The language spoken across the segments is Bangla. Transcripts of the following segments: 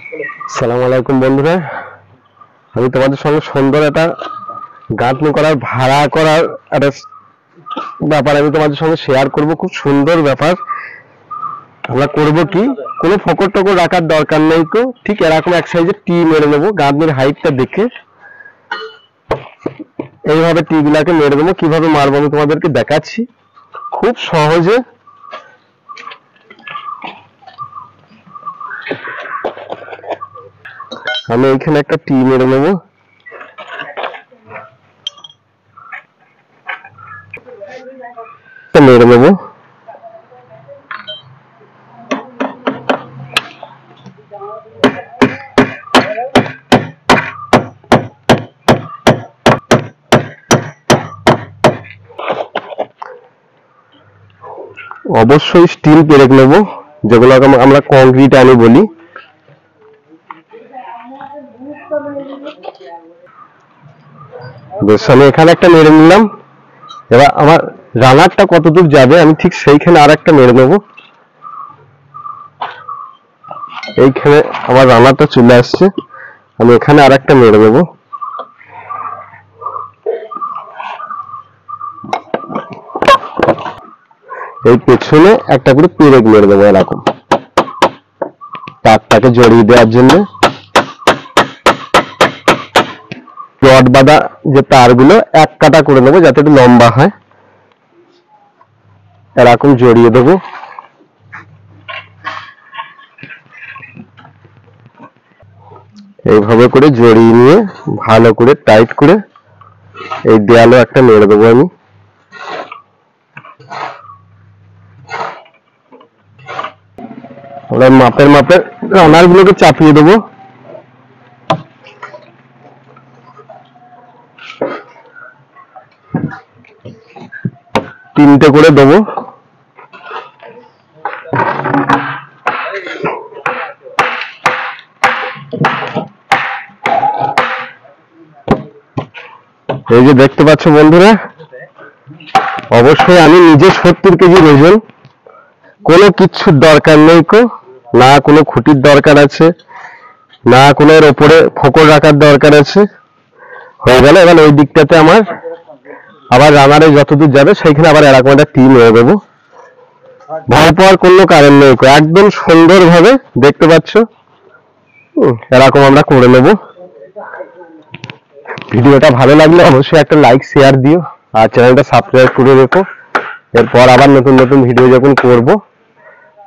আসসালামু আলাইকুম বন্ধুরা, আমি তোমাদের সঙ্গে সুন্দর একটা গাঁথনি করার ভাড়া করার একটা ব্যাপার আমি তোমাদের সঙ্গে শেয়ার করব। খুব সুন্দর ব্যাপার। আমরা করব কি, কোনো ফকর টকর রাখার দরকার নেই। তো ঠিক এরকম এক সাইজের টি মেরে নেবো। গাঁথনির হাইটটা দেখে এইভাবে টি গুলাকে মেরে দেবো। কিভাবে মারবো আমি তোমাদেরকে দেখাচ্ছি খুব সহজে। আমি এখানে একটা টি মেরে নেবো। মেরে নেবো। অবশ্যই স্টিল পেরেক নেবো, যেগুলো আমরা কংক্রিট আনি বলি। বেশ, আমি এখানে একটা মেরে নিলাম। এবার আমার রানারটা কতদূর যাবে আমি ঠিক সেইখানে আর একটা মেরে নেবো। এইখানে আমার রানারটা চলে আসছে, আমি এখানে আর একটা মেরে দেবো। এই পেছনে একটা করে পেরেক মেরে দেবো এরকম, তারটাকে জড়িয়ে দেওয়ার জন্য। রড বাঁধা যে তারগুলো এক কাটা করে নেবো যাতে একটু লম্বা হয়, এরকম জড়িয়ে দেবো। এইভাবে করে জড়িয়ে নিয়ে ভালো করে টাইট করে এই দেয়ালে একটা মেরে দেবো আমি। মাপের মাপের রানার গুলোকে চাপিয়ে দেবো। তিনটে করে দেবো। এই যে দেখতে পাচ্ছ বন্ধুরা, অবশ্যই আমি নিজে 70 কেজির ওজন। কোনো কিচ্ছুর দরকার নেই, না কোনো খুঁটির দরকার আছে, না কোনো এর ওপরে ফোকর রাখার দরকার আছে। হয়ে গেল। এবার ওই দিকটাতে আমার আবার রানারে যতদূর যাবে সেইখানে আবার এরকম একটা টি মেরে দেবো। ভয় পাওয়ার কোনো কারণ নেই, একদম সুন্দর ভাবে দেখতে পাচ্ছ। এরকম আমরা করে নেব। ভিডিওটা ভালো লাগলে অবশ্যই একটা লাইক শেয়ার দিও, আর চ্যানেলটা সাবস্ক্রাইব করে রেখো। এরপর আবার নতুন নতুন ভিডিও যখন করব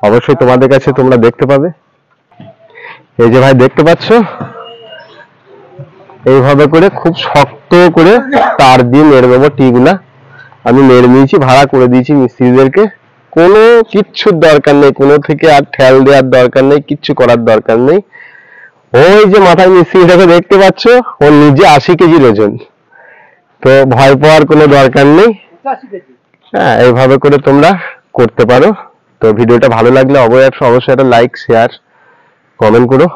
অবশ্যই তোমাদের কাছে তোমরা দেখতে পাবে। এই যে ভাই দেখতে পাচ্ছ, এইভাবে করে খুব শক্ত করে তার দিয়ে মেরে দেবো টি গুলা। আমি মেরে নিয়েছি, ভাড়া করে দিয়েছি মিস্ত্রিদেরকে। কোনো কিচ্ছুর দরকার নেই, কোনো থেকে আর ঠেল দেওয়ার দরকার নেই, কিচ্ছু করার দরকার নেই। ওই যে মাথায় মিস্ত্রিটাকে দেখতে পাচ্ছ, ও নিজে 80 কেজির ওজন। তো ভয় পাওয়ার কোনো দরকার নেই। হ্যাঁ, এইভাবে করে তোমরা করতে পারো। তো ভিডিওটা ভালো লাগলে অবশ্যই একটা লাইক শেয়ার কমেন্ট করো।